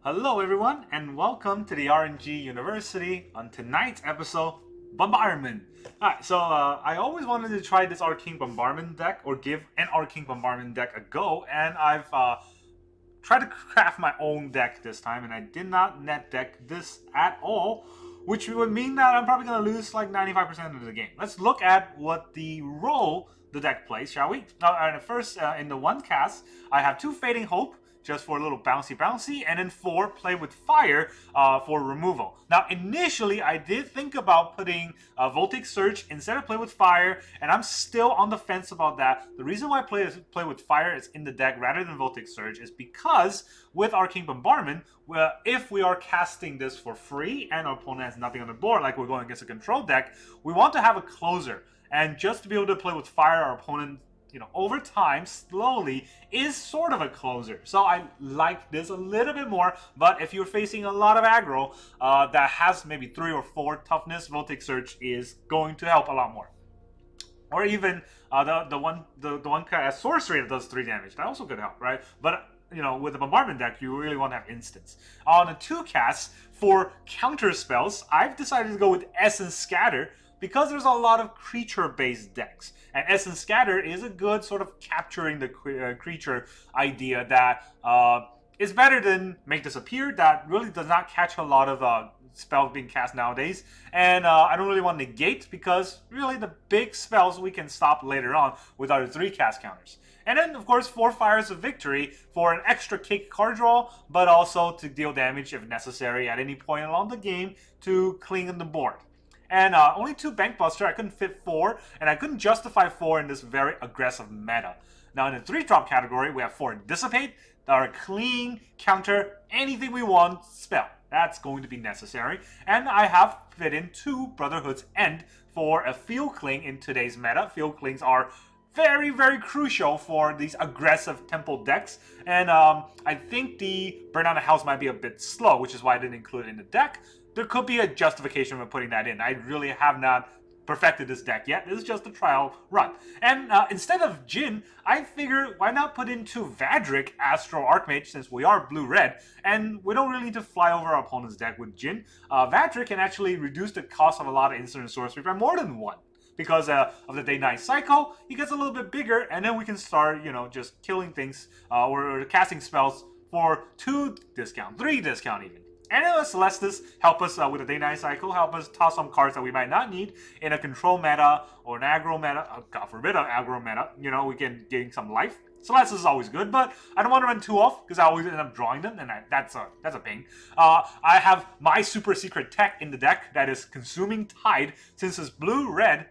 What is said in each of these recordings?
Hello everyone and welcome to the RNG University on tonight's episode, Bombardment. Alright, so I always wanted to try this Arcane Bombardment deck or give an Arcane Bombardment deck a go, and I've tried to craft my own deck this time, and I did not net deck this at all, which would mean that I'm probably going to lose like 95% of the game. Let's look at what the role the deck plays, shall we? Now, first, in the one cast, I have 2 Fading Hope, just for a little bouncy, and then 4 Play with Fire for removal. Now, initially, I did think about putting Voltaic Surge instead of Play with Fire, and I'm still on the fence about that. The reason why Play with Fire is in the deck rather than Voltaic Surge is because with Arcane Bombardment, if we are casting this for free and our opponent has nothing on the board, like we're going against a control deck, we want to have a closer. And just to be able to play with Fire, our opponent, over time, slowly, is sort of a closer. So I like this a little bit more, but if you're facing a lot of aggro that has maybe 3 or 4 toughness, Voltaic Surge is going to help a lot more. Or even the one sorcery that does 3 damage, that also could help, right? But with the Bombardment deck, you really want to have instants. On a 2 cast, for counter spells, I've decided to go with Essence Scatter, because there's a lot of creature-based decks. And Essence Scatter is a good sort of capturing the creature idea that is better than Make Disappear, that really does not catch a lot of spells being cast nowadays. And I don't really want Negate, because really the big spells we can stop later on with our 3 cast counters. And then, of course, 4 Fires of Victory for an extra kick card draw, but also to deal damage if necessary at any point along the game to clean the board. And only 2 Bank Buster, I couldn't fit 4, and I couldn't justify 4 in this very aggressive meta. Now in the 3-drop category, we have 4 Dissipate, that are clean, counter, anything we want spell. That's going to be necessary. And I have fit in 2 Brotherhood's End for a Field Cling in today's meta. Field Clings are very, very crucial for these aggressive temple decks. And I think the Burn Down the House might be a bit slow, which is why I didn't include it in the deck. There could be a justification for putting that in. I really have not perfected this deck yet. This is just a trial run. And instead of Jhin, I figured why not put in 2 Vadrik Astral Archmage, since we are blue-red, and we don't really need to fly over our opponent's deck with Jhin. Vadrik can actually reduce the cost of a lot of instant and sorcery by more than 1. Because of the day-night cycle, he gets a little bit bigger, and then we can start, just killing things or casting spells for 2 discount, 3 discount even. And then Celestis help us with the day-night cycle, help us toss some cards that we might not need in a control meta or an aggro meta. God forbid an aggro meta. We can gain some life. Celestis is always good, but I don't want to run 2 off because I always end up drawing them, and that's a pain. I have my super secret tech in the deck that is Consuming Tide. Since it's blue-red,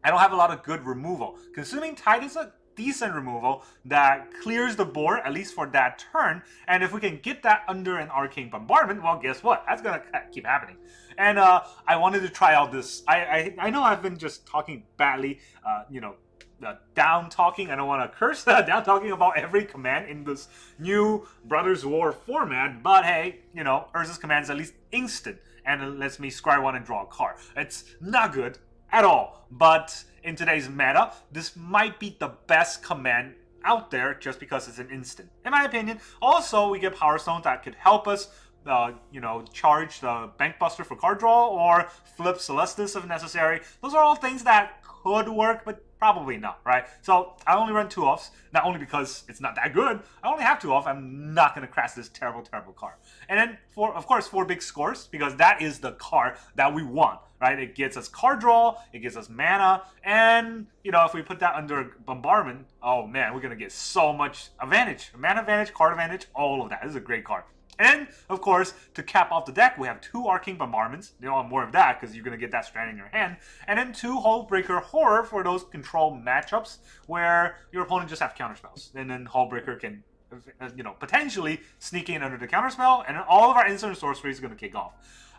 I don't have a lot of good removal. Consuming Tide is a decent removal that clears the board, at least for that turn, and if we can get that under an Arcane Bombardment, well, guess what? That's gonna keep happening. And I wanted to try out this. I know I've been just talking badly, down talking. I don't want to curse down talking about every command in this new Brothers War format, but hey, Urza's command is at least instant, and it lets me scry 1 and draw a card. It's not good at all, but in today's meta, this might be the best command out there just because it's an instant, in my opinion. Also, we get Power Stones that could help us, charge the Bank Buster for card draw or flip Celestis if necessary. Those are all things that could work, but probably not, right? So I only run 2 offs, not only because it's not that good. I only have 2 off. I'm not going to crash this terrible, terrible card. And then, of course, 4 big scores, because that is the card that we want, right? It gets us card draw, it gives us mana, and, if we put that under Bombardment, oh man, we're going to get so much advantage. Mana advantage, card advantage, all of that. This is a great card. And, of course, to cap off the deck, we have 2 Arcane Bombardments. You don't want more of that, because you're going to get that strand in your hand. And then 2 Hullbreaker Horror for those control matchups where your opponent just have counterspells. And then Hullbreaker can, potentially sneak in under the counterspell, and then all of our instant and sorcery is going to kick off.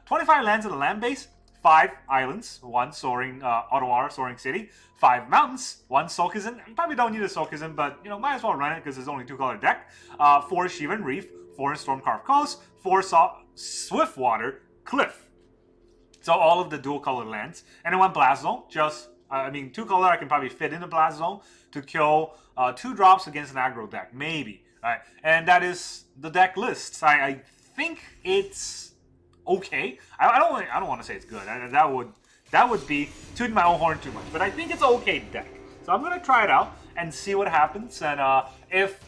25 lands in the land base, 5 islands, 1 Soaring Ottawa, Soaring City, 5 mountains, 1 Sulkazin. You probably don't need a Sulkazin, but, might as well run it because it's only 2-color deck. 4 Shivan Reef, 4 Stormcarved Coast, 4 Swiftwater Cliff. So all of the dual color lands. And then 1 Blast Zone. Just, 2 color I can probably fit in the Blast Zone to kill 2 drops against an aggro deck. Maybe. Right? And that is the deck list. I think it's okay. I don't want to say it's good. That would be tooting my own horn too much. But I think it's an okay deck. So I'm gonna try it out and see what happens. And if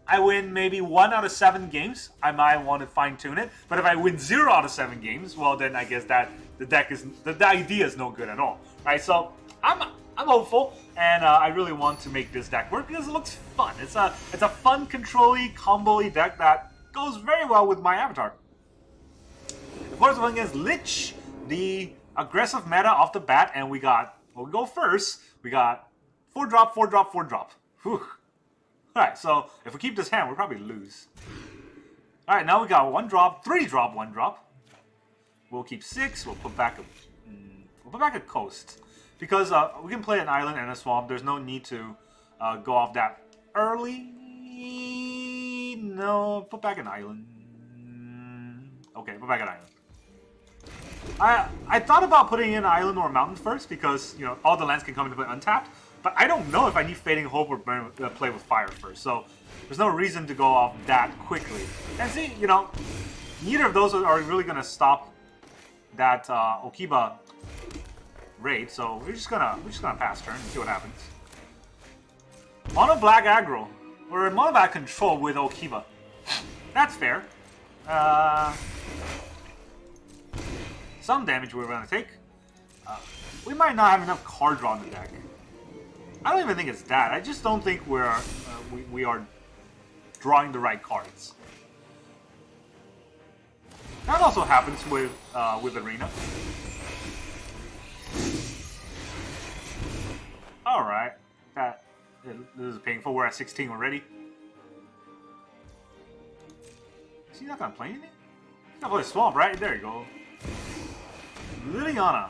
I win maybe 1 out of 7 games, I might want to fine tune it. But if I win 0 out of 7 games, well then I guess that the idea is no good at all, right? So I'm hopeful, and I really want to make this deck work because it looks fun. It's a fun control-y, combo-y deck that goes very well with my avatar. Of course, we're going against Lich, the aggressive meta off the bat, and we go first. We got 4-drop, 4-drop, 4-drop. Whew. Alright, so if we keep this hand, we'll probably lose. Alright, now we got 1-drop, 3-drop, 1-drop. We'll keep 6. We'll put back a coast. Because we can play an island and a swamp. There's no need to go off that early. No, put back an island. Okay, put back an island. I thought about putting in an island or a mountain first because, you know, all the lands can come into play untapped. But I don't know if I need Fading Hope or play with fire first. So there's no reason to go off that quickly. And see, you know, neither of those are really going to stop that Okiba raid. So we're just gonna pass turn and see what happens. Mono black aggro. We're in mono black control with Okiba. That's fair. Some damage we're gonna take. We might not have enough card draw in the deck. I don't even think it's that. I just don't think we are drawing the right cards. That also happens with Arena. Alright. This is painful. We're at 16 already. Is he not gonna play anything? He's gonna play Swamp, right? There you go. Liliana.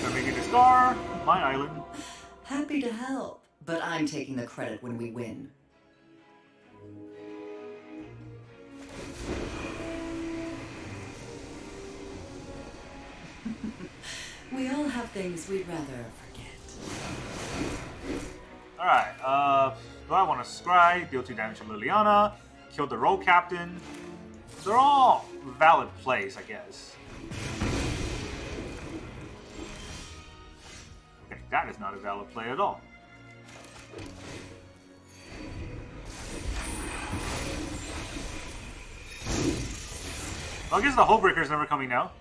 Gonna make you discard my island. Happy to help, but I'm taking the credit when we win. We all have things we'd rather forget. Alright, do I want to scry, deal 2 damage to Liliana, kill the rogue captain? They're all valid plays, I guess. Okay, that is not a valid play at all. Well, I guess the Hullbreaker is never coming now.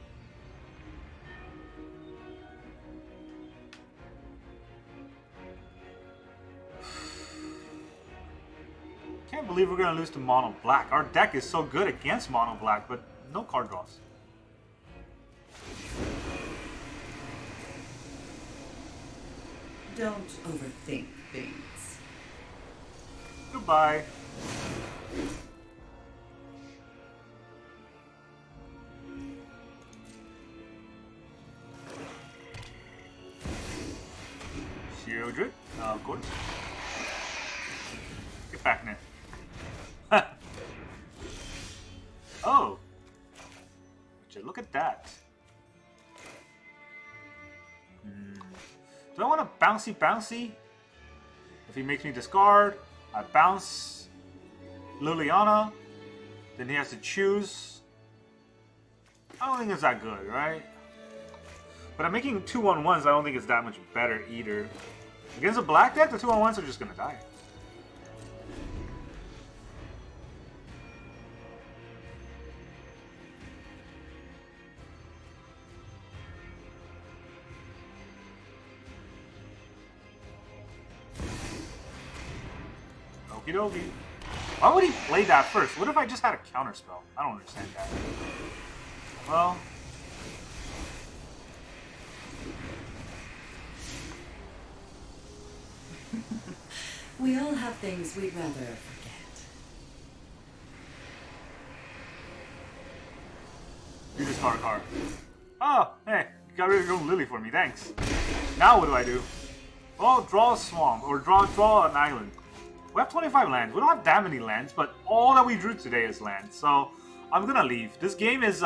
Can't believe we're gonna lose to mono black. Our deck is so good against mono black, but no card draws. Don't overthink things. Goodbye. Shieldred, of course. Get back now. Oh. Would you look at that? Do I want a bouncy? If he makes me discard, I bounce Liliana. Then he has to choose. I don't think it's that good, right? But I'm making 2/1/1s. I don't think it's that much better either. Against a black deck, the 2/1/1s are just gonna die. Okie dokie. Why would he play that first? What if I just had a counter spell? I don't understand that. Well. We all have things we'd rather forget. You just card a card. Oh, hey, you got rid of your own Lily for me, thanks. Now what do I do? Well, draw a swamp, or draw an island. We have 25 lands. We don't have that many lands, but all that we drew today is lands. So I'm gonna leave. This game is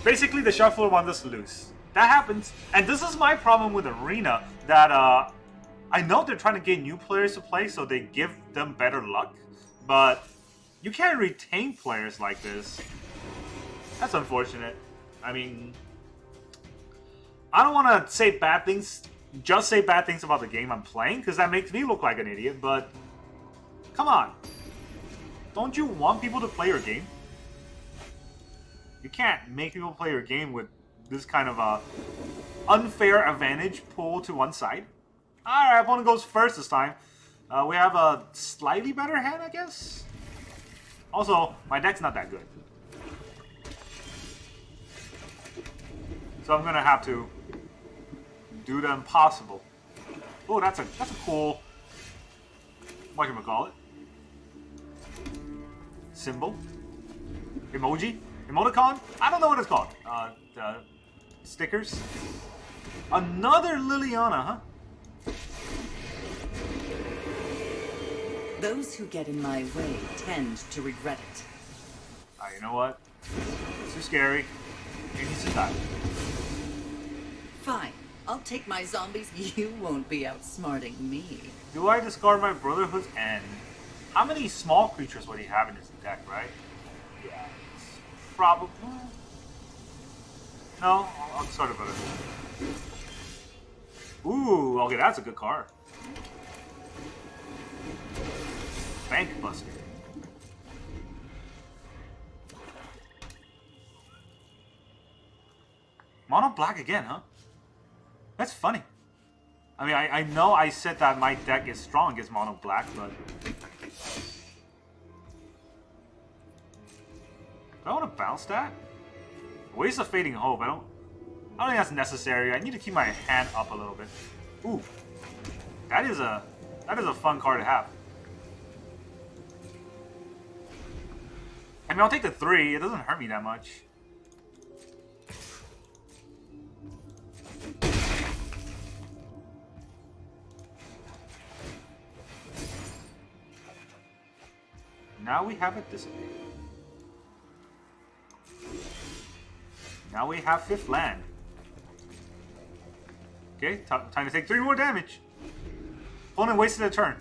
basically the shuffler wants us to lose. That happens. And this is my problem with Arena, that I know they're trying to get new players to play so they give them better luck, but You can't retain players like this. That's unfortunate. I mean, I don't want to say bad things, just say bad things about the game I'm playing, because that makes me look like an idiot, but come on. Don't you want people to play your game? You can't make people play your game with this kind of a unfair advantage pull to one side. Alright, opponent goes first this time. We have a slightly better hand, I guess? Also, my deck's not that good. So I'm gonna have to do the impossible. Oh, that's a cool, whatchamacallit, symbol, emoji, emoticon. I don't know what it's called. Stickers. Another Liliana, huh? Those who get in my way tend to regret it. You know what? It's too scary. He needs to die. Fine. I'll take my zombies. You won't be outsmarting me. Do I discard my Brotherhood's End? How many small creatures would he have in his deck, right? Yeah, it's probably... No, I'll discard a Brotherhood. Ooh, okay, that's a good card. Bank Buster. Mono black again, huh? That's funny. I mean, I know I said that my deck is strong against mono black, but... Do I want to bounce that? Waste of Fading Hope. I don't think that's necessary. I need to keep my hand up a little bit. Ooh. That is a fun card to have. I mean, I'll take the 3. It doesn't hurt me that much. Now we have it dissipate. Now we have 5th land. Okay, time to take 3 more damage. Opponent wasted a turn.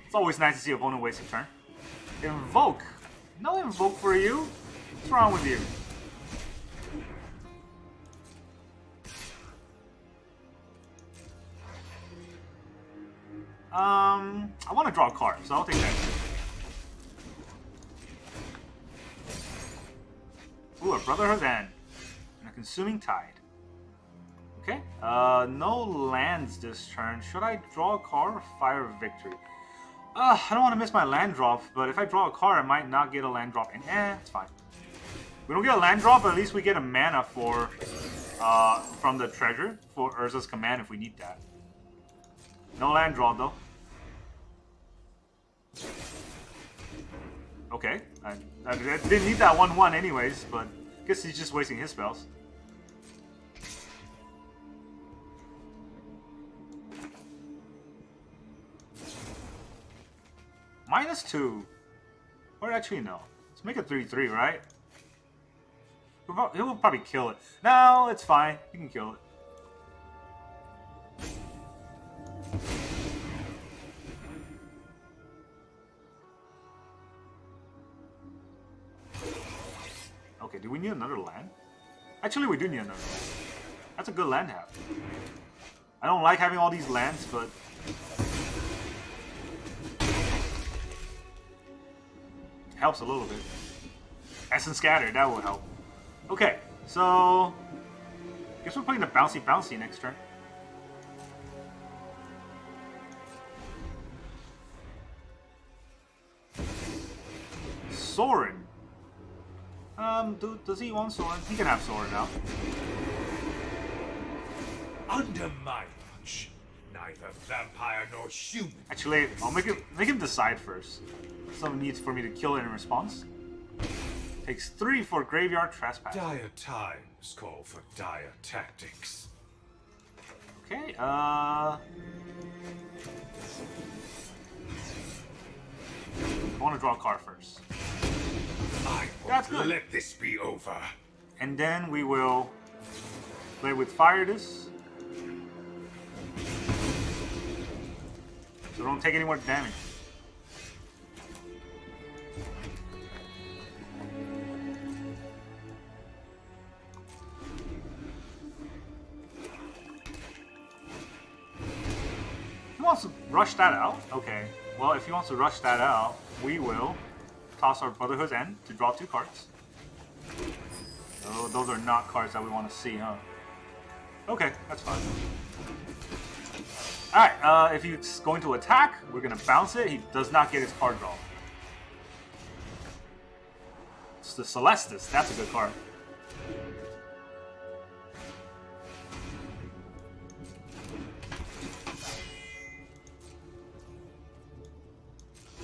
It's always nice to see opponent waste a turn. Invoke. No invoke for you. What's wrong with you? I want to draw a card, so I'll take that. Ooh, a Brotherhood's End. And a Consuming Tide. Okay. No lands this turn. Should I draw a card or Fire of Victory? I don't want to miss my land drop, but if I draw a card, I might not get a land drop. And it's fine. We don't get a land drop, but at least we get a mana for from the treasure for Urza's command if we need that. No land draw though. Okay, I didn't need that 1/1 anyways, but I guess he's just wasting his spells. -2. Or actually, no. Let's make it 3/3, right? He will probably kill it. No, it's fine. You can kill it. Okay, do we need another land? Actually, we do need another land. That's a good land to have. I don't like having all these lands, but... helps a little bit. Essence Scatter, that will help. Okay, so... guess we're playing the bouncy next turn. Sorin. Does he want Sorin? He can have Sorin now. Under my watch, neither vampire nor human. Actually, I'll make him decide first. Someone needs for me to kill it in response. Takes 3 for Graveyard Trespass. Dire times call for dire tactics. Okay, I want to draw a card first. I That's won't good. let this be over. And then we will play with Fire this. So don't take any more damage. He wants to rush that out? Okay. Well, if he wants to rush that out, we will toss our Brotherhood's End to draw 2 cards. Oh, those are not cards that we want to see, huh? Okay, that's fine. Alright, if he's going to attack, we're going to bounce it. He does not get his card draw. It's the Celestis. That's a good card.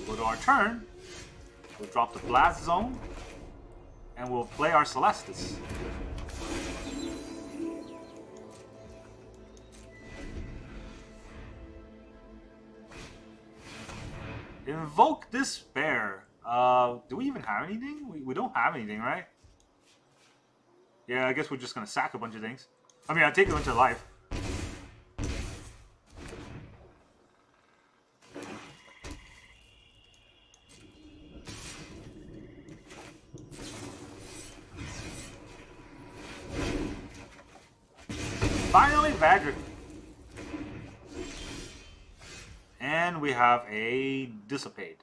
We'll go to our turn. We'll drop the Blast Zone. And we'll play our Celestis. Invoke Despair. Do we even have anything? We don't have anything, right? Yeah, I guess we're just gonna sack a bunch of things. I mean, I'll take a bunch of life. Finally, Vadric. And we have a Dissipate.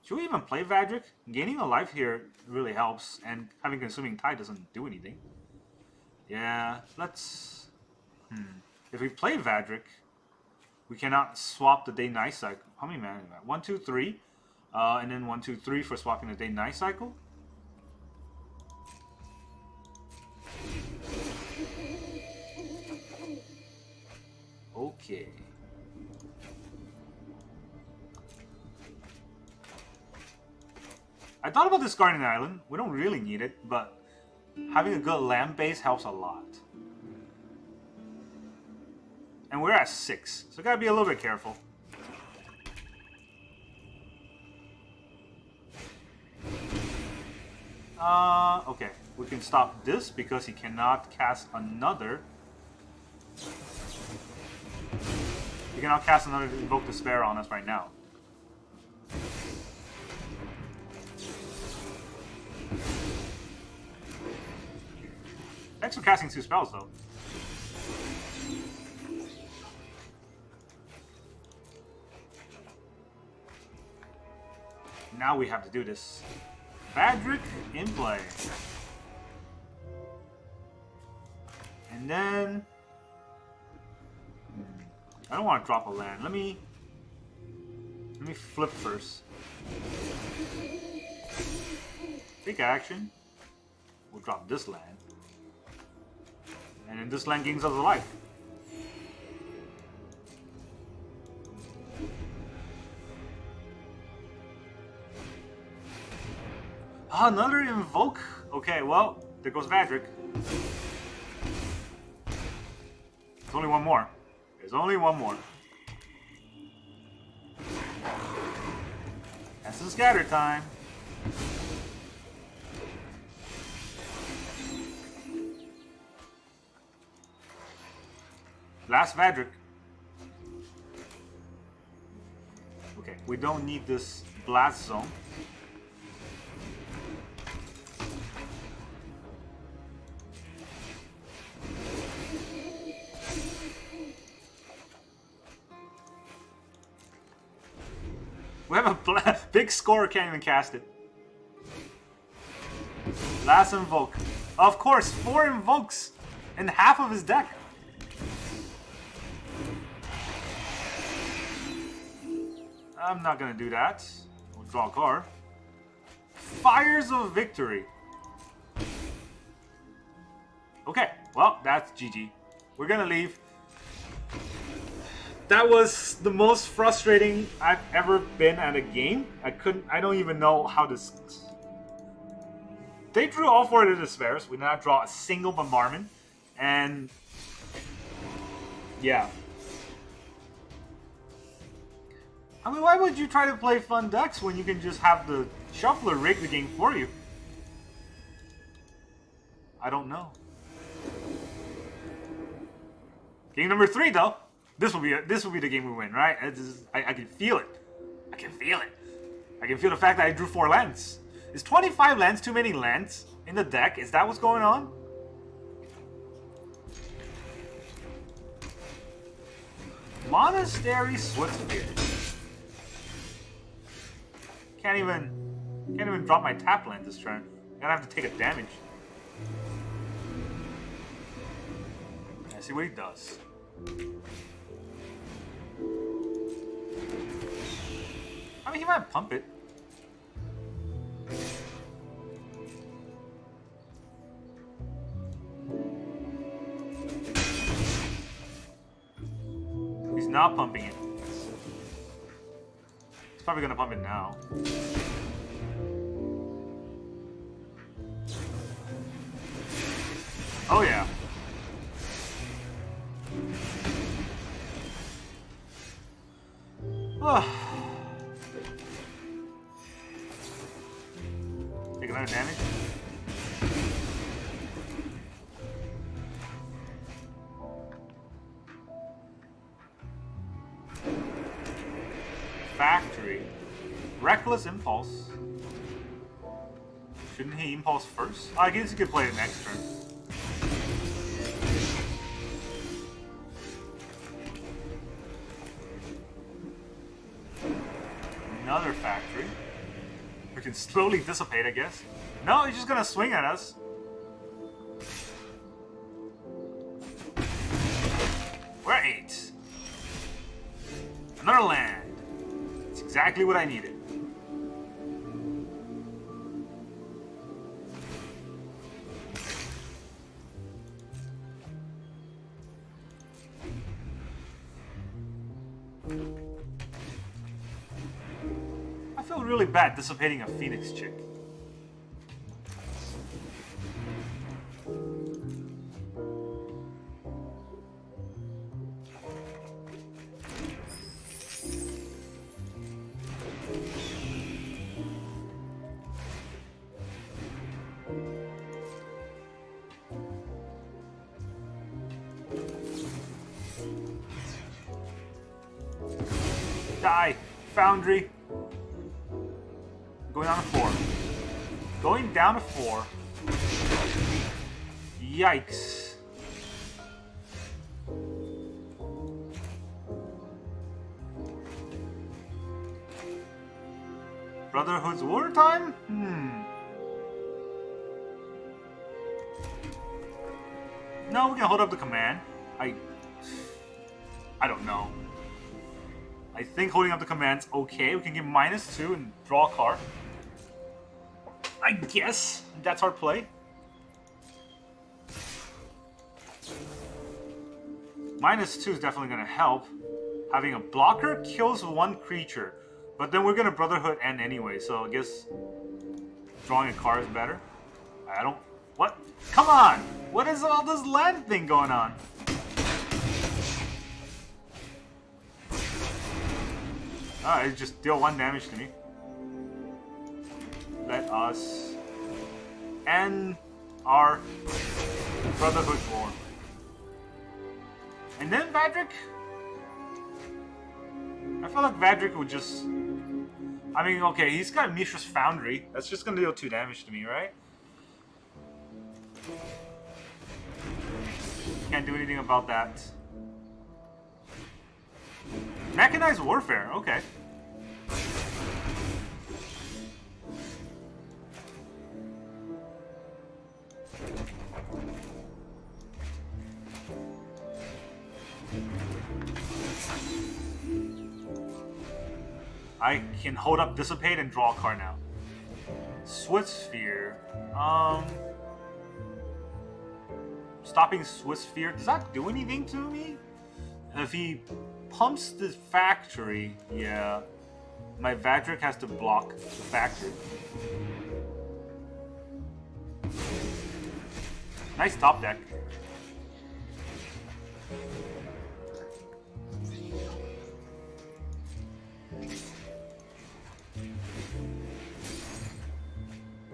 Should we even play Vadric? Gaining a life here really helps, and having Consuming Tide doesn't do anything. Yeah, let's... If we play Vadric, we cannot swap the day-night cycle. How many mana is that? 1, 2, 3. And then 1, 2, 3 for swapping the day-night cycle. Okay. I thought about discarding the island. We don't really need it, but having a good land base helps a lot. And we're at 6, so gotta be a little bit careful. Okay. We can stop this because he cannot cast another. He cannot cast another Invoke Despair on us right now. Thanks for casting 2 spells, though. Now we have to do this. Vadric in play. And then... I don't want to drop a land. Let me flip first. Take action. We'll drop this land. And then this land gains us a life. Ah, another invoke? Okay, well, there goes Vadric. There's only one more. There's only one more. That's the scatter time. Last Vadric. Okay, we don't need this blast zone. We have a big scorer, can't even cast it. Last invoke. Of course, 4 invokes in half of his deck. I'm not gonna do that. We'll draw a card. Fires of Victory. Okay, well, that's GG. We're gonna leave. That was the most frustrating I've ever been at a game. I don't even know how this... They drew all 4 of the Despairs. We did not draw a single Bombardment. And... yeah. I mean, why would you try to play fun decks when you can just have the Shuffler rig the game for you? I don't know. Game number 3, though. This will be the game we win, right? I can feel it. I can feel it. I can feel the fact that I drew 4 lands. Is 25 lands too many lands in the deck? Is that what's going on? Monastery Swiftspear. Can't even drop my tap land this turn. Gonna have to take a damage. Let's see what he does. I mean, he might pump it. He's not pumping it. He's probably gonna pump it now. Oh yeah. Take another damage. Factory. Reckless Impulse. Shouldn't he impulse first? I guess he could play it next turn. Another factory. We can slowly dissipate, I guess. No, he's just gonna swing at us. We're 8. Another land. It's exactly what I needed. I feel really bad dissipating a Phoenix chick. Die, Foundry. Going down to 4. Going down to 4. Yikes. Brotherhood's wartime? No, we can hold up the command. I don't know. I think holding up the command's okay. We can get -2 and draw a card. I guess that's our play. -2 is definitely going to help. Having a blocker kills 1 creature. But then we're going to Brotherhood end anyway, so I guess drawing a card is better. I don't... What? Come on! What is all this land thing going on? It just deal 1 damage to me. Let us end our Brotherhood War. And then Vadric? I feel like Vadric would just... I mean, okay, he's got Mishra's Foundry. That's just gonna deal 2 damage to me, right? Can't do anything about that. Mechanized Warfare, okay. I can hold up Dissipate and draw a card now. Swiftspear. Stopping Swiftspear, does that do anything to me? If he pumps the factory, yeah. My Vadric has to block the factory. Nice top deck.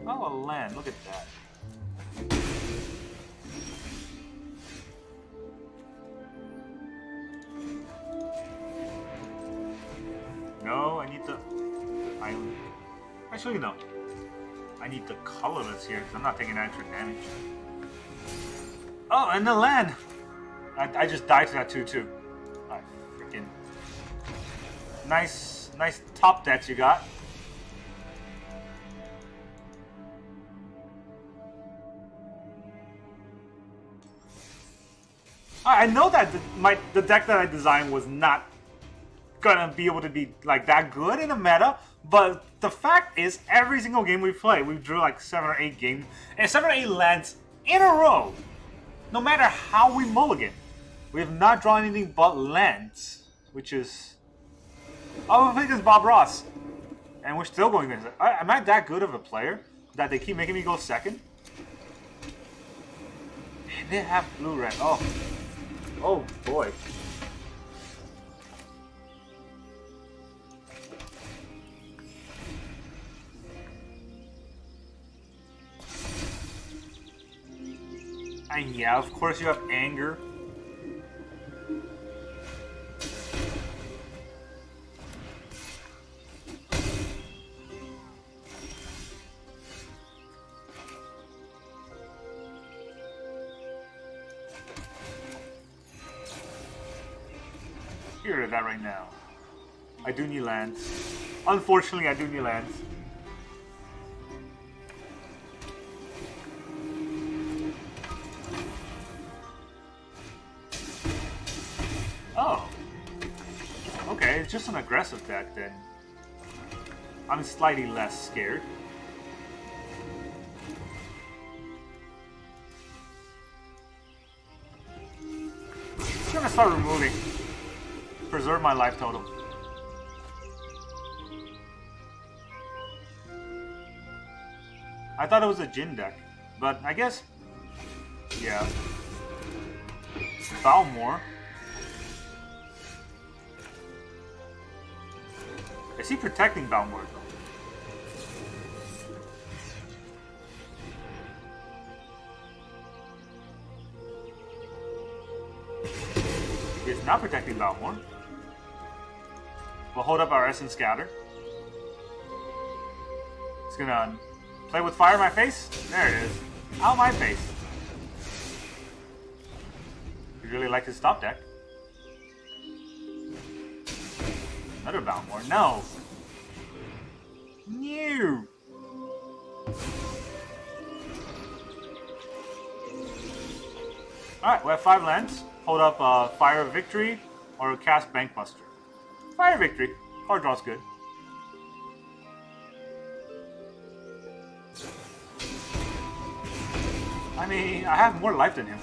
Oh, a land, look at that. No, I need the island. Actually, no. I need the colorless here because I'm not taking extra damage. Oh, and the land! I just died to that too. Alright, freaking nice top decks you got. I know that the deck that I designed was not gonna be able to be like that good in the meta, but the fact is, every single game we play, we drew like 7 or 8 games, and 7 or 8 lands in a row. No matter how we mulligan, we have not drawn anything but lands, which is... Oh, I think it's Bob Ross, and we're still going against it. Am I that good of a player that they keep making me go second? Man, they have blue-red. Oh boy. And yeah, of course you have anger. Get rid of that right now. I do need lands. Unfortunately, I do need lands. Oh. Okay, it's just an aggressive deck then. I'm slightly less scared. I'm gonna start removing. Preserve my life total. I thought it was a Jin deck, but I guess, yeah. Balmore. Is he protecting Balmore though? He is not protecting Balmore. We'll hold up our Essence Scatter. It's gonna play with fire in my face. There it is. Out my face. You really like his top deck. Another Balmore. No. New. Alright, we have 5 lands. Hold up Fire of Victory or cast Bankbuster. Fire Victory. Card draw's good. I mean, I have more life than him.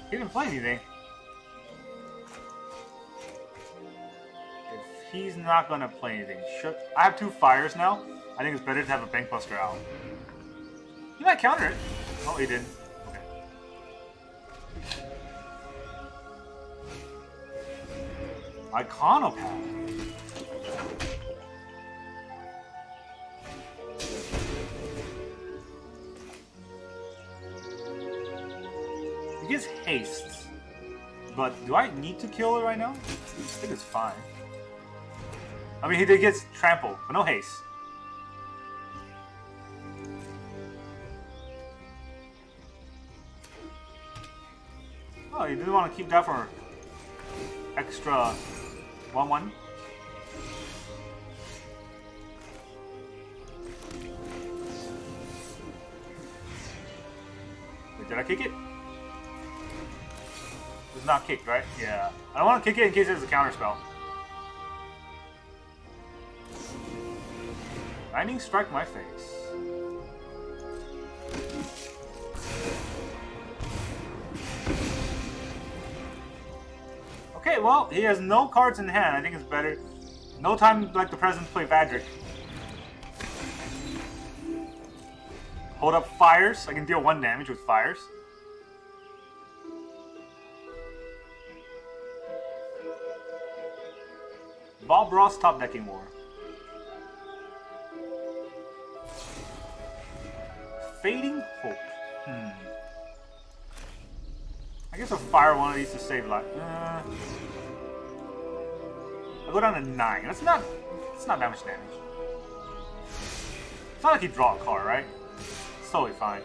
He didn't play anything. If he's not gonna play anything, I have 2 fires now. I think it's better to have a Bankbuster out. He might counter it. Oh, he didn't. Okay. Iconopath. He gets haste, but do I need to kill it right now? I think it's fine. I mean, he gets trampled, but no haste. Oh, you didn't want to keep that for extra 1/1. Wait, did I kick it? It's not kicked, right? Yeah. I don't want to kick it in case there's a counter spell. Lightning strike my face. Okay, well, he has no cards in hand. I think it's better. No time like the present to play Vadric. Hold up fires. I can deal 1 damage with fires. Bob Ross top decking war. Fading Hope. I guess I'll fire one of these to save life. I'll go down to 9. That's not that much damage. It's not like you draw a card, right? It's totally fine.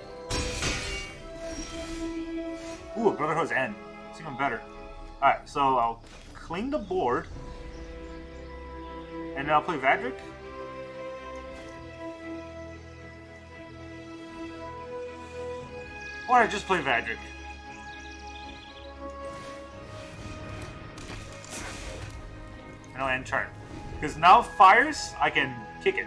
Ooh, Brotherhood's End. It's even better. Alright, so I'll clean the board. And then I'll play Vadric. Or I just play Vadric. And I'll end turn. Because now fires, I can kick it.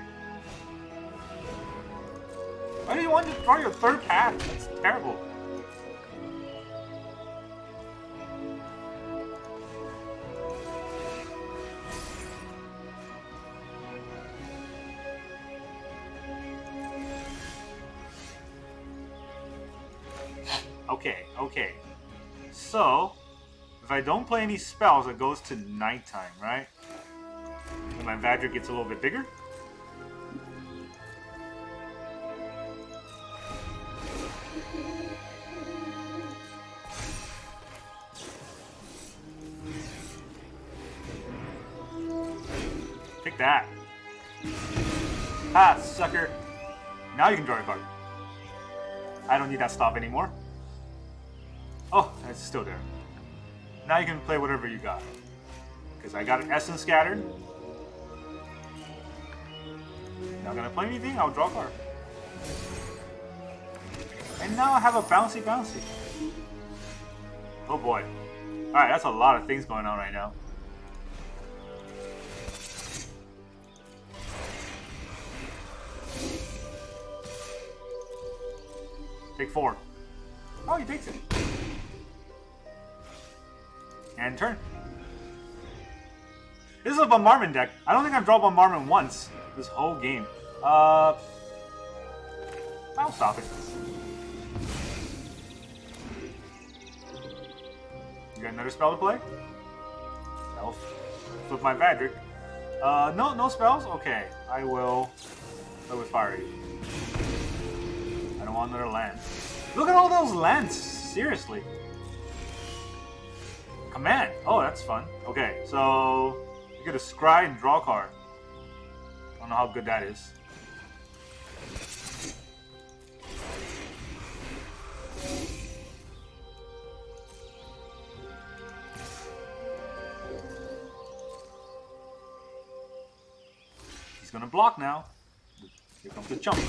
Why do you want to draw your third path? That's terrible. Okay. So, if I don't play any spells, it goes to nighttime, right? And my Vadric gets a little bit bigger. Take that. Ah, sucker. Now you can draw a card. I don't need that stop anymore. Oh, it's still there. Now you can play whatever you got. Because I got an Essence Scattered. Not gonna play anything, I'll draw a card. And now I have a bouncy. Oh boy. Alright, that's a lot of things going on right now. Take 4. Oh, he takes it. And turn. This is a Bombardment deck. I don't think I've drawn Bombardment once this whole game. I'll stop it. You got another spell to play? I'll flip my Vadric. No spells? Okay. I will fire you. I don't want another land. Look at all those lands! Seriously. Command! Oh, that's fun. Okay, so you get a scry and draw a card. I don't know how good that is. He's gonna block now. Here comes the jump.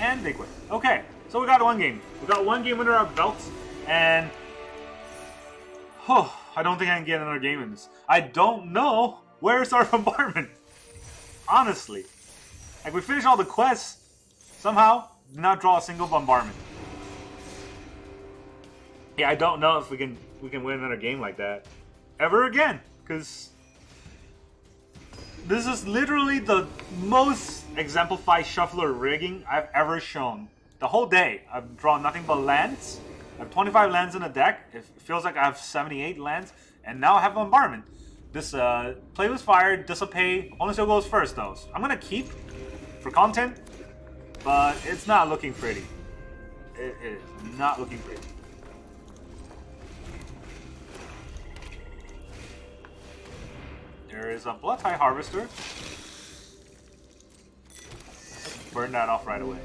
And big win. Okay, so we got one game. We got one game under our belts, and I don't think I can get another game in this. I don't know where's our bombardment. Honestly, like we finished all the quests, somehow did not draw a single bombardment. Yeah, I don't know if we can win another game like that ever again, because this is literally the most exemplified shuffler rigging I've ever shown. The whole day, I've drawn nothing but lands. I have 25 lands in the deck. It feels like I have 78 lands. And now I have Bombardment. This Play with Fire, Dissipate, only still goes first though. So I'm going to keep for content, but it's not looking pretty. It is not looking pretty. There is a Bloodtide Harvester. Burn that off right away.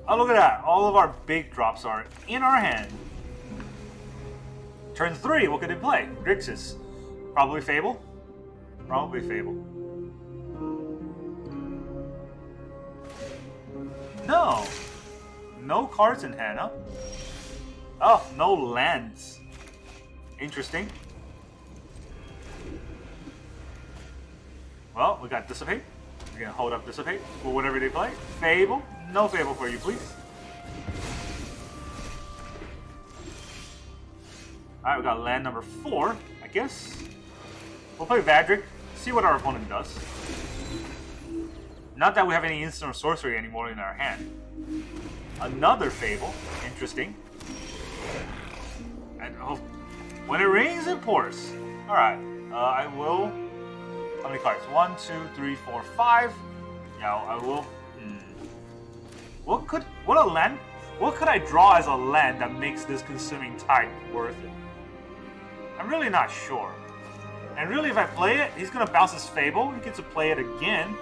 Oh, look at that. All of our big drops are in our hand. Turn 3, what could it play? Grixis. Probably Fable. Probably Fable. No. No cards in hand, huh? Oh, no lands. Interesting. Well, we got Dissipate. We're gonna hold up Dissipate for whatever they play. Fable. No Fable for you, please. Alright, we got land number 4, I guess. We'll play Vadric, see what our opponent does. Not that we have any instant or sorcery anymore in our hand. Another Fable. Interesting. And oh, when it rains, it pours. Alright, I will How many cards? 1, 2, 3, 4, 5. Yeah, I will. What could I draw as a land that makes this Consuming Tide worth it? I'm really not sure. And really, if I play it, he's gonna bounce his Fable. He gets to play it again,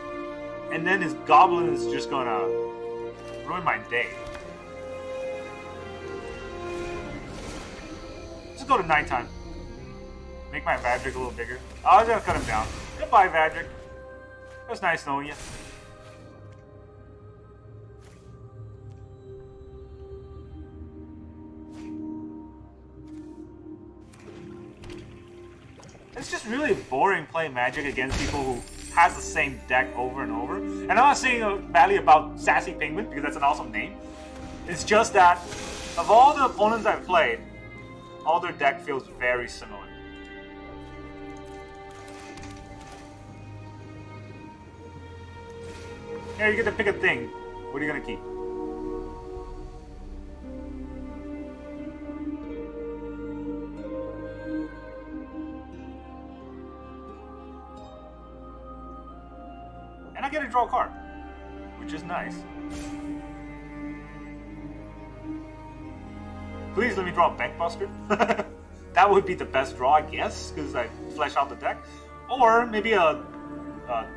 and then his Goblin is just gonna ruin my day. Let's go to nighttime. Make my Vadric a little bigger. I was gonna cut him down. Goodbye, Vadric. It was nice knowing you. It's just really boring playing Magic against people who has the same deck over and over. And I'm not saying badly about Sassy Penguin, because that's an awesome name. It's just that, of all the opponents I've played, all their deck feels very similar. Here, you get to pick a thing. What are you gonna keep? And I get to draw a card, which is nice. Please let me draw a Bankbuster. That would be the best draw, I guess, because I flesh out the deck. Or maybe a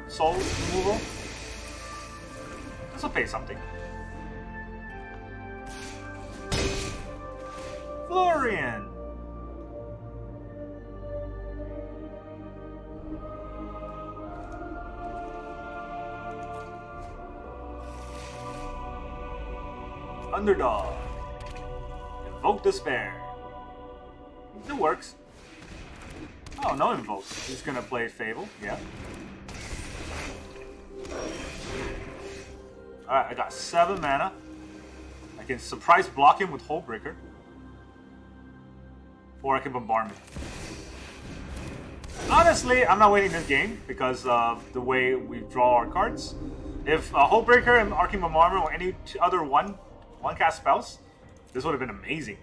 soul removal. This will pay something. Florian! Underdog. Invoke Despair. It works. Oh, no invoke. He's gonna play Fable, yeah. Alright, I got 7 mana. I can surprise block him with Hullbreaker. Or I can Bombardment. Honestly, I'm not winning this game because of the way we draw our cards. If Hullbreaker and Arcane Bombardment or any other one-cast spells, this would have been amazing.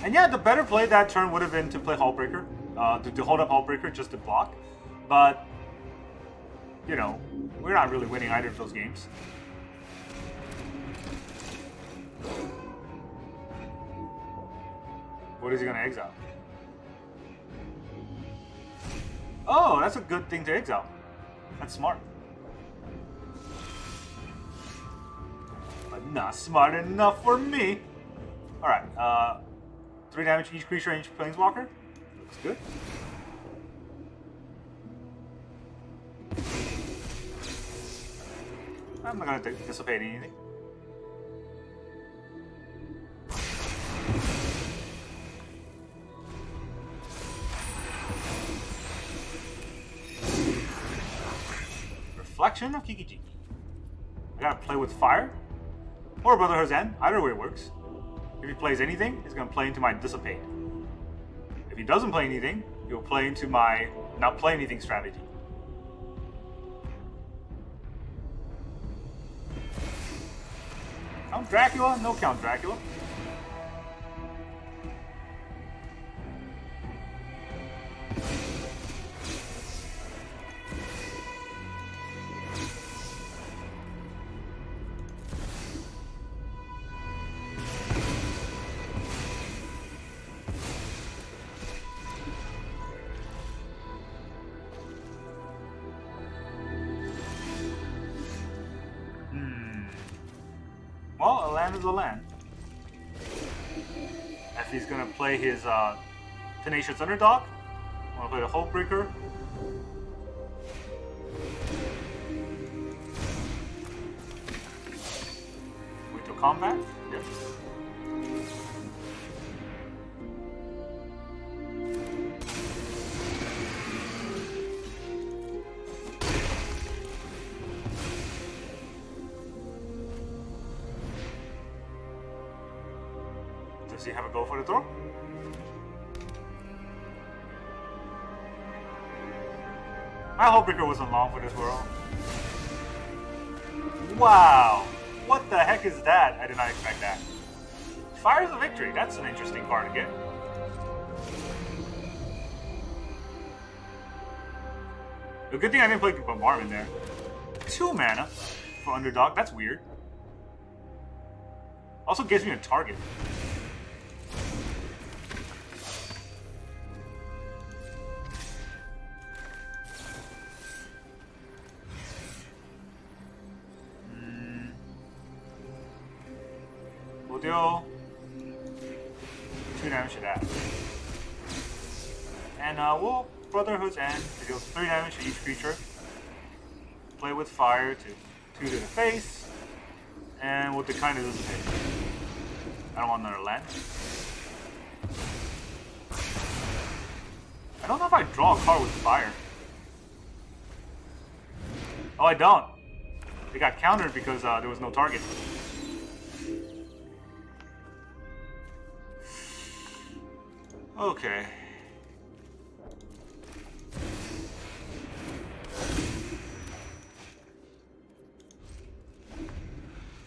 And yeah, the better play that turn would have been to play Hullbreaker, to hold up Hullbreaker just to block. But, you know, we're not really winning either of those games. What is he gonna exile? Oh, that's a good thing to exile. That's smart. But not smart enough for me. Alright, 3 damage each creature and each planeswalker. Looks good. I'm not gonna dissipate anything. Reflection of Kiki-Jiki. I gotta play with fire or Brotherhood's End. Either way works. If he plays anything, he's gonna play into my Dissipate. If he doesn't play anything, he'll play into my not play anything strategy. Count Dracula? No Count Dracula. Well, a land is a land. If he's gonna play his Tenacious Underdog, I'm gonna play the Hullbreaker. Wait till combat? Yep. Does he have a go for the throw? My Hullbreaker wasn't long for this world. Wow! What the heck is that? I did not expect that. Fires of Victory. That's an interesting card to get. A good thing I didn't play Bombardment there. 2 mana for underdog. That's weird. Also gives me a target. We'll deal 2 damage to that. And we'll Brotherhood's End to deal 3 damage to each creature. Play with fire to 2 to the face. And we'll decline to dissipate. I don't want another land. I don't know if I draw a card with fire. Oh, I don't. It got countered because there was no target. Okay.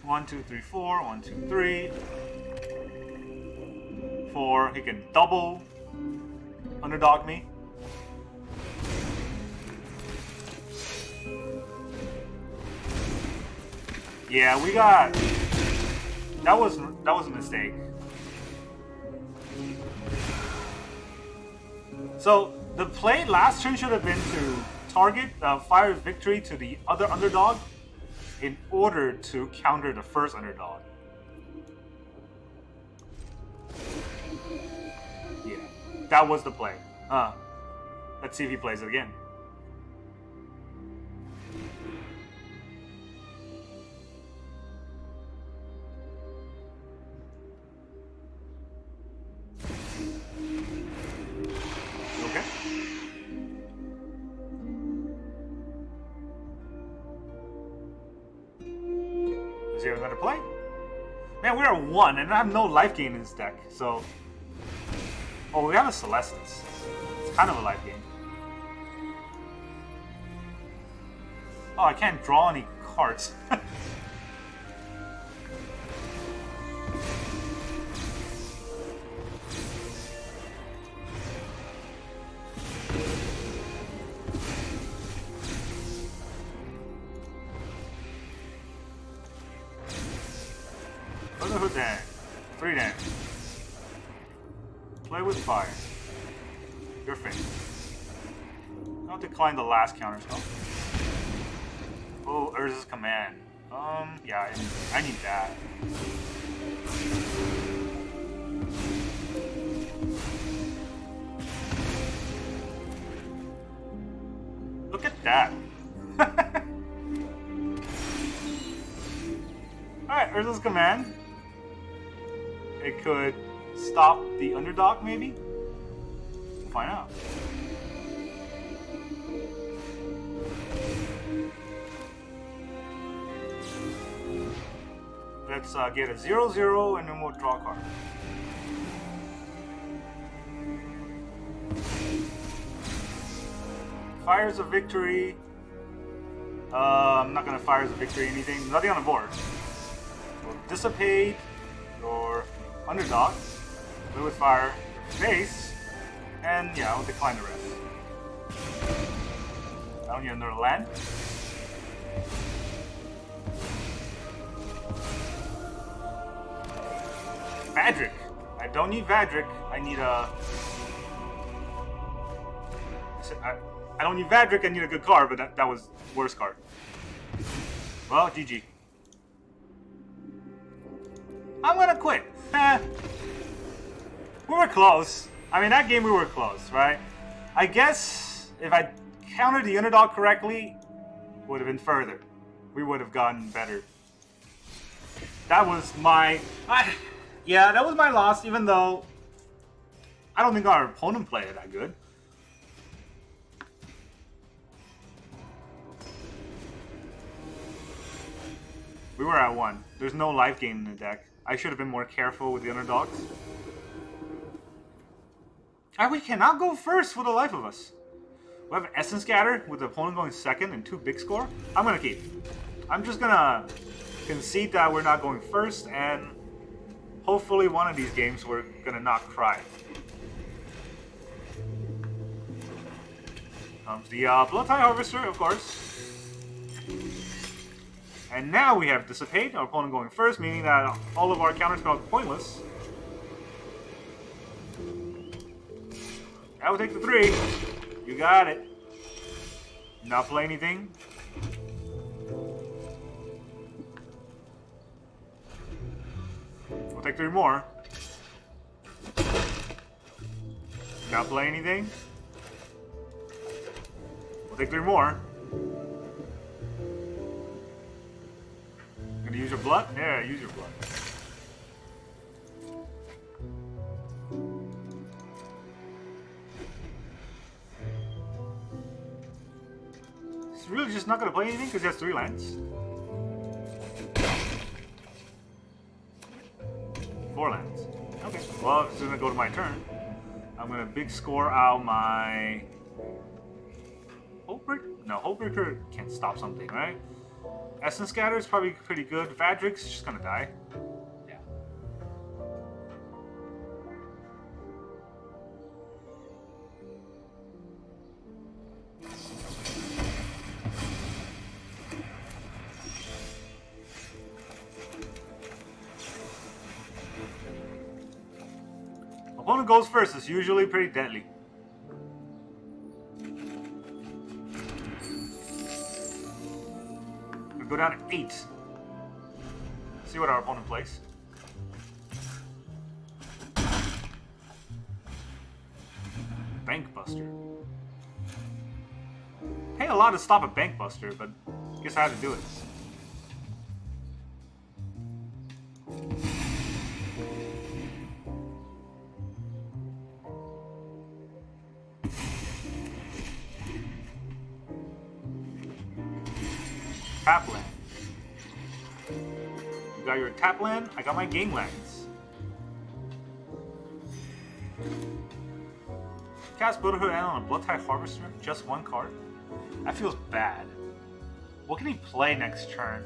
One, two, three, 4. 1, 2, 3. 4. He can double underdog me. Yeah, we got. That was a mistake. So the play last turn should have been to target Fire's Victory to the other underdog in order to counter the first underdog. Yeah, that was the play. Let's see if he plays it again. Okay. Is there another play? Man, we're at 1 and I have no life gain in this deck, so... Oh, we have a Celestus. It's kind of a life gain. Oh, I can't draw any cards. Brotherhood damage. 3 damage. Play with fire. Your face. I'll decline the last counter spell. Oh, Urza's Command. Yeah, I need that. Look at that. Alright, Urza's Command. It could stop the underdog, maybe? We'll find out. Let's get a 0/0 and then we'll draw a card. Fires of Victory. I'm not gonna Fires of Victory anything. Nothing on the board. We'll dissipate your underdog. Play with fire. Face. And yeah, I'll decline the rest. I don't need another land. Vadric. I don't need Vadric. I need a... I don't need Vadric, I need a good card, but that was worst card. Well, GG. I'm gonna quit. We were close. I mean, that game we were close, right? I guess if I countered the underdog correctly, would have been further. We would have gotten better. That was my... Yeah, that was my loss, even though I don't think our opponent played it that good. We were at 1. There's no life gain in the deck. I should have been more careful with the underdogs. We cannot go first for the life of us. We have Essence Scatter with the opponent going second and 2 big score. I'm going to keep. I'm just going to concede that we're not going first and hopefully one of these games we're gonna not cry. Comes the Blood Tide Harvester, of course. And now we have Dissipate, our opponent going first, meaning that all of our counterspells are pointless. I will take the 3. You got it. Not play anything. We'll take 3 more. Not play anything. We'll take 3 more. Gonna use your blood? Yeah, use your blood. He's really just not gonna play anything because he has 3 lands. 4 lands. Okay. Well, it's gonna go to my turn. I'm gonna big score out my Hullbreaker? No, Hullbreaker can't stop something, right? Essence Scatter is probably pretty good. Vadrix is just gonna die. Yeah. Opponent goes first. It's usually pretty deadly. Go down to 8. See what our opponent plays. Bankbuster. Pay a lot to stop a Bankbuster, but I guess I had to do it. Tap land. You got your tap land, I got my game lands. Cast Brotherhood End on a Blood Tide Harvester, just 1 card? That feels bad. What can he play next turn?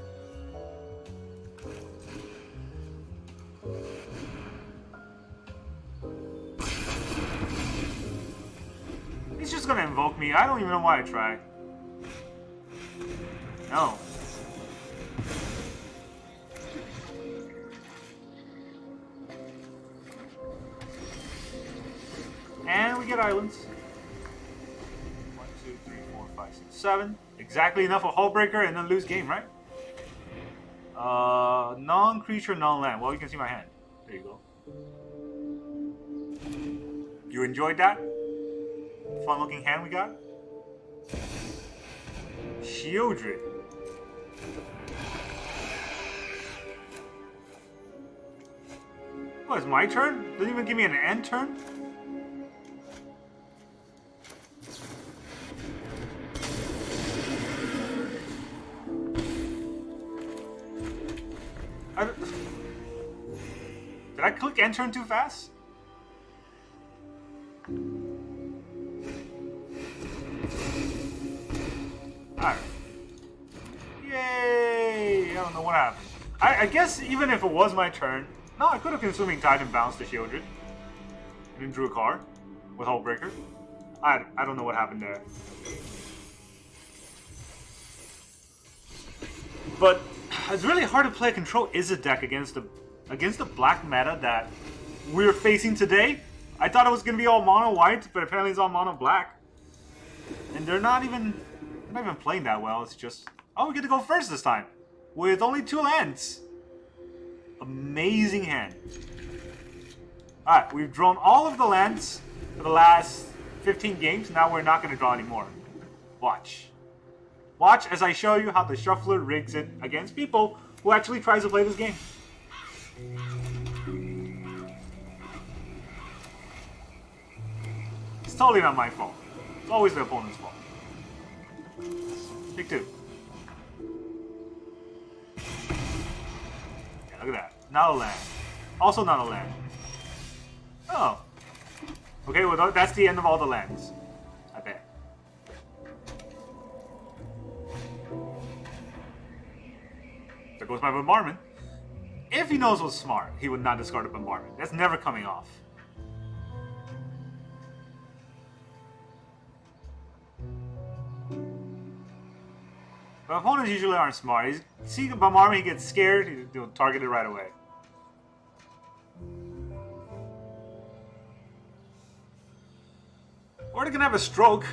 He's just gonna invoke me. I don't even know why I tried. No. And we get islands. 1, 2, 3, 4, 5, 6, 7. Exactly enough of Hullbreaker and then lose game, right? Non-creature, non-land. Well, you can see my hand. There you go. You enjoyed that? Fun-looking hand we got? Shieldred. What, it's my turn? Doesn't even give me an end turn? Did I click end turn too fast? Alright. Yay! I don't know what happened. I guess even if it was my turn, no, I could have Consuming Tide and bounced the Shieldred. And then drew a card with Hullbreaker. I don't know what happened there. But it's really hard to play a Control Izzet deck against the black meta that we're facing today. I thought it was gonna be all mono white, but apparently it's all mono black. And they're not even playing that well. It's just, oh, we get to go first this time with only 2 lands. Amazing hand. All right, we've drawn all of the lands for the last 15 games. Now we're not gonna draw anymore. Watch. Watch as I show you how the shuffler rigs it against people who actually tries to play this game. It's totally not my fault. It's always the opponent's fault. Take 2. Yeah, look at that. Not a land. Also not a land. Oh. Okay, well that's the end of all the lands. I bet. There goes my Bombardment. If he knows what's smart, he would not discard a Bombardment. That's never coming off. But opponents usually aren't smart. He's see the Bombardment, he gets scared, he'll target it right away. Or they're gonna have a stroke.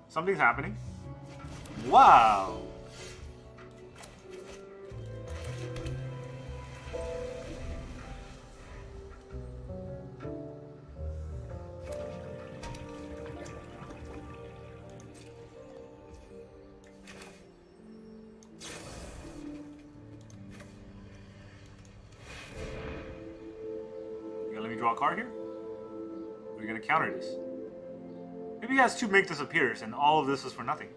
Something's happening. Wow. You gonna let me draw a card here? Or are you gonna counter this? Maybe he has 2 make disappears and all of this is for nothing.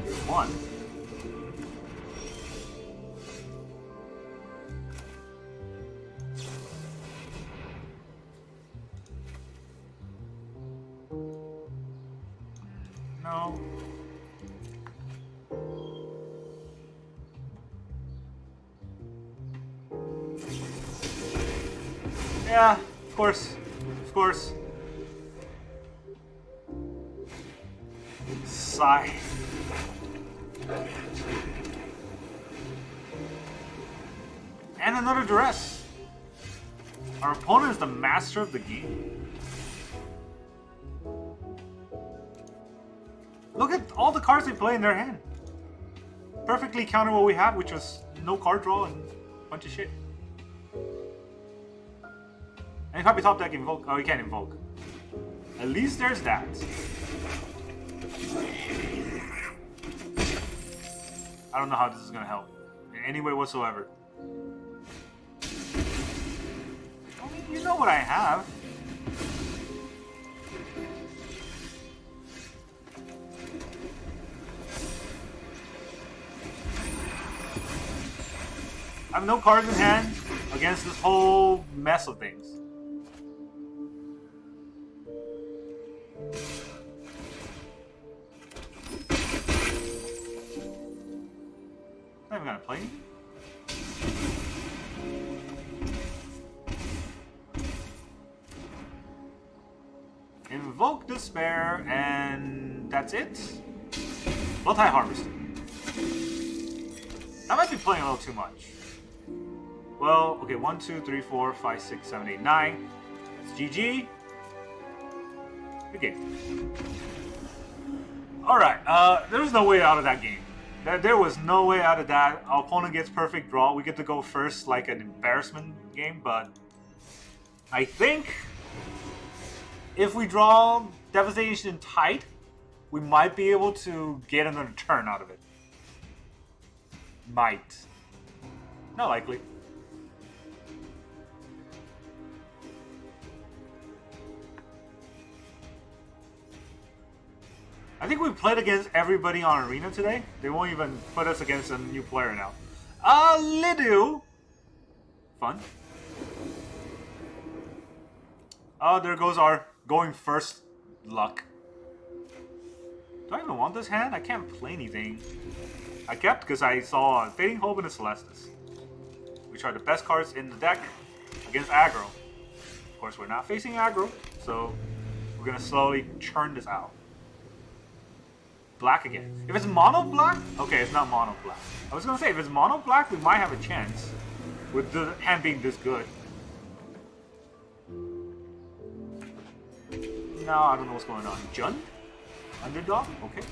Here's 1. No. Yeah, of course. Of course. Sigh. And another duress. Our opponent is the master of the game. Look at all the cards they play in their hand. Perfectly counter what we have, which was no card draw and a bunch of shit. And you probably top deck invoke. Oh, you can't invoke. At least there's that. I don't know how this is gonna help in any way whatsoever. I mean, you know what I have. I have no cards in hand against this whole mess of things. Not even gonna play. Invoke Despair, and that's it. Multi Harvester. I might be playing a little too much. Well, okay, 1, 2, 3, 4, 5, 6, 7, 8, 9. That's GG. Good game. Alright, there was no way out of that game. There was no way out of that. Our opponent gets perfect draw. We get to go first like an embarrassment game, but I think if we draw Devastation tight, we might be able to get another turn out of it. Might. Not likely. I think we played against everybody on Arena today. They won't even put us against a new player now. Lidu! Fun. Oh, there goes our going first luck. Do I even want this hand? I can't play anything. I kept because I saw Fading Hope and a Celestis, which are the best cards in the deck against aggro. Of course, we're not facing aggro, so we're going to slowly churn this out. Black again. If it's mono black, okay, it's not mono black. I was gonna say if it's mono black, we might have a chance with the hand being this good. No, I don't know what's going on. Jund? Underdog? Okay.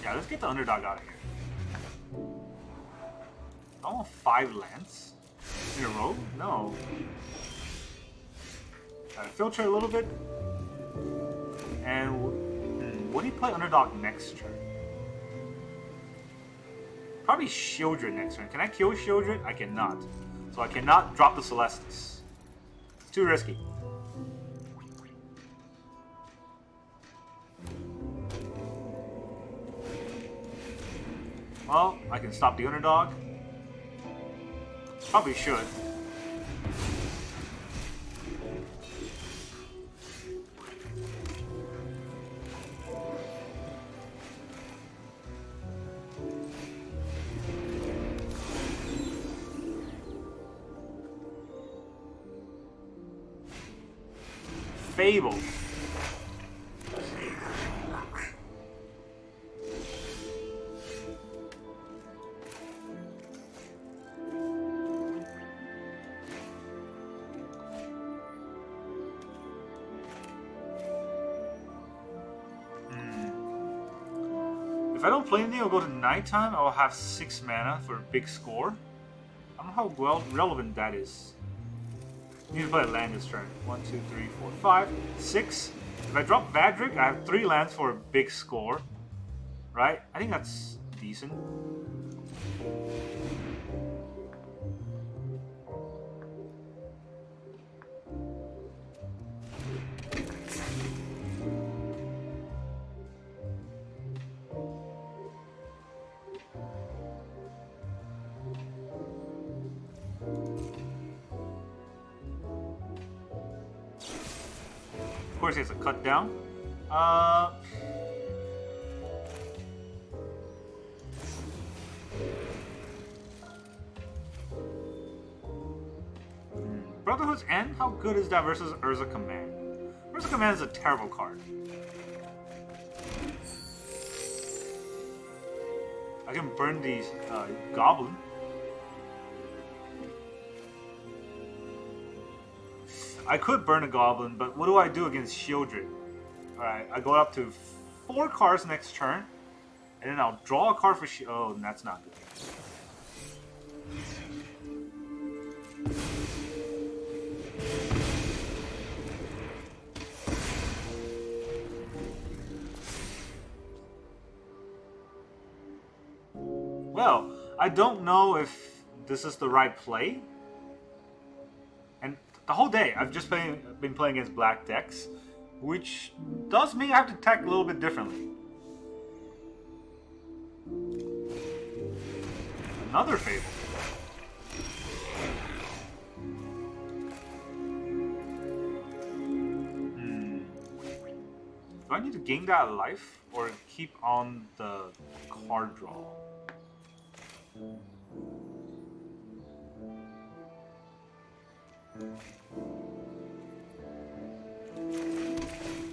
Yeah, let's get the underdog out of here. I want 5 lands in a row? No. Gotta filter a little bit. And what do you play underdog next turn? Probably Shieldred next turn. Can I kill Shieldred? I cannot. So I cannot drop the Celestis. It's too risky. Well, I can stop the underdog. Probably should. Fable. If I don't play anything, I'll go to nighttime. I'll have 6 mana for a big score. I don't know how well relevant that is. I need to play a land this turn. 1, 2, 3, 4, 5, 6. If I drop Vadric, I have 3 lands for a big score. Right? I think that's decent. Of course, he has a cut down. Brotherhood's End? How good is that versus Urza Command? Urza Command is a terrible card. I can burn these Goblin. I could burn a Goblin, but what do I do against Shieldred? Alright, I go up to 4 cards next turn, and then I'll draw a card for Oh, that's not good. Well, I don't know if this is the right play. And the whole day, I've just been playing against black decks, which does mean I have to attack a little bit differently. Another Fable. Do I need to gain that life or keep on the card draw?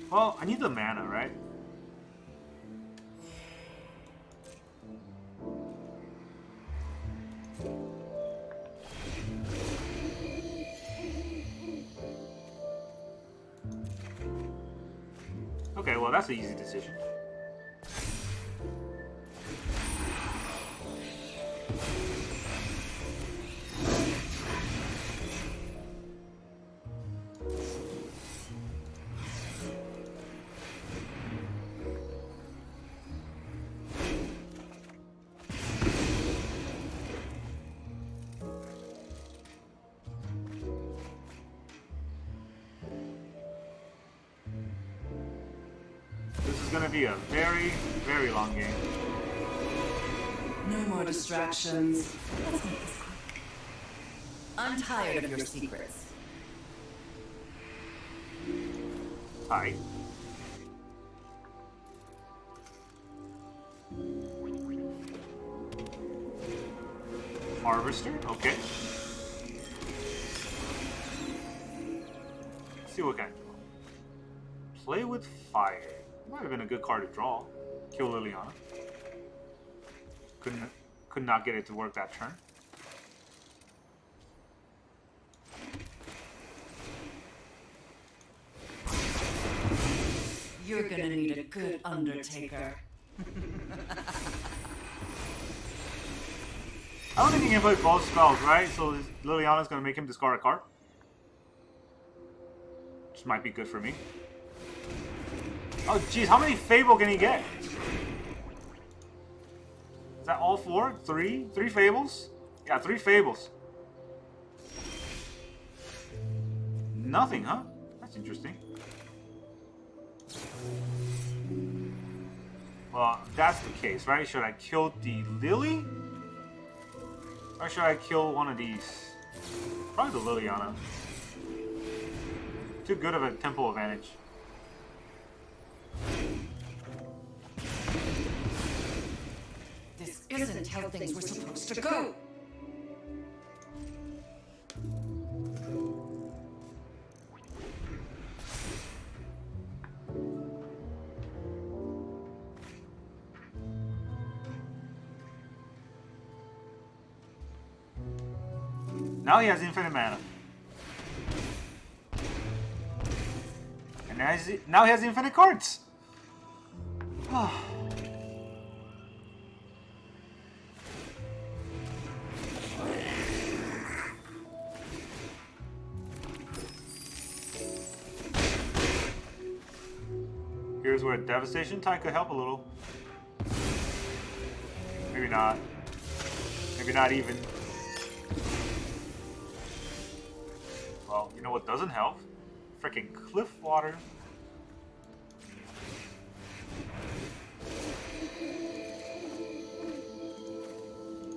Well, I need the mana, right? Okay, well that's an easy decision. Gonna be a very, very long game. No more distractions. Let's make this quick. I'm tired of your secrets. Hi. Harvester, okay. Let's see what kind of draw. Play with fire. Might have been a good card to draw. Kill Liliana. Could not get it to work that turn. You're gonna need a good Undertaker. I don't think he can play both spells, right? So Liliana's gonna make him discard a card. Which might be good for me. Oh jeez, how many Fable can he get? Is that all 4? 3? 3 Fables? Yeah, 3 Fables. Nothing, huh? That's interesting. Well, that's the case, right? Should I kill the Lily? Or should I kill one of these? Probably the Liliana. Too good of a tempo advantage. This isn't how things were supposed to go. Now he has infinite mana. And now he has infinite cards. Here's where Devastation Tide could help a little. Maybe not. Maybe not even. Well, you know what doesn't help? Freaking Cliff Water.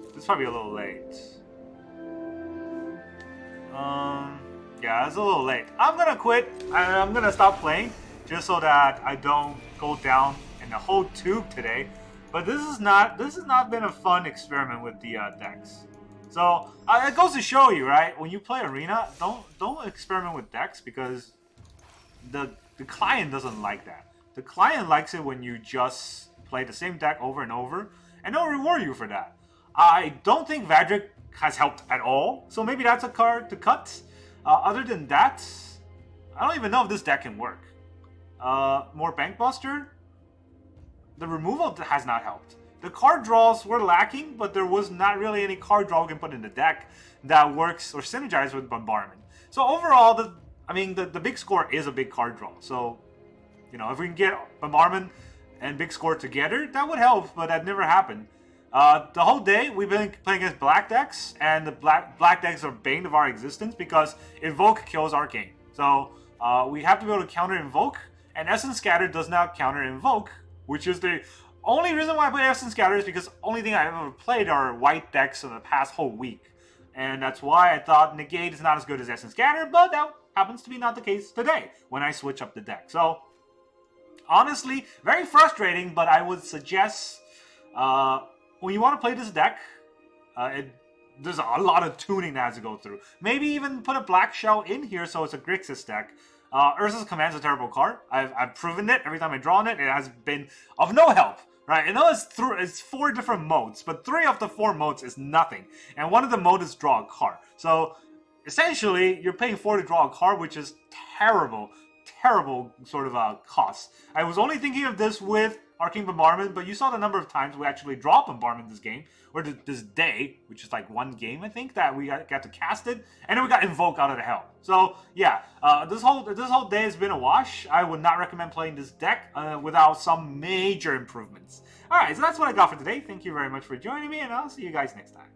This is probably a little late. Yeah, it's a little late. I'm gonna quit. I'm gonna stop playing just so that I don't go down in the whole tube today. But this has not been a fun experiment with the decks. So it goes to show you, right? When you play Arena, don't experiment with decks because the client doesn't like that. The client likes it when you just play the same deck over and over, and they'll reward you for that. I don't think Vadrik has helped at all, so maybe that's a card to cut. Other than that, I don't even know if this deck can work. More Bankbuster? The removal has not helped. The card draws were lacking, but there was not really any card draw we can put in the deck that works or synergizes with Bombardment. So overall, the big score is a big card draw. So, you know, if we can get Bombardment and big score together, that would help, but that never happened. The whole day, we've been playing against black decks, and the black decks are bane of our existence because Invoke kills Arcane. So, we have to be able to counter Invoke, and Essence Scatter does not counter Invoke, which is the only reason why I play Essence Scatter is because the only thing I've ever played are white decks in the past whole week. And that's why I thought Negate is not as good as Essence Scatter, but that happens to be not the case today when I switch up the deck. So, honestly, very frustrating, but I would suggest when you want to play this deck, there's a lot of tuning that has to go through. Maybe even put a Black Shell in here so it's a Grixis deck. Urza's Command's a terrible card. I've proven it. Every time I draw on it, it has been of no help. Right? I know it's 4 different modes, but 3 of the 4 modes is nothing. And one of the modes is draw a card. So, essentially, you're paying 4 to draw a card, which is terrible sort of cost. I was only thinking of this with Arcane Bombardment, but you saw the number of times we actually draw Bombardment this game, or this day, which is like 1 game, I think, that we got to cast it, and then we got Invoke out of the hell. So, yeah, this whole day has been a wash. I would not recommend playing this deck without some major improvements. Alright, so that's what I got for today. Thank you very much for joining me, and I'll see you guys next time.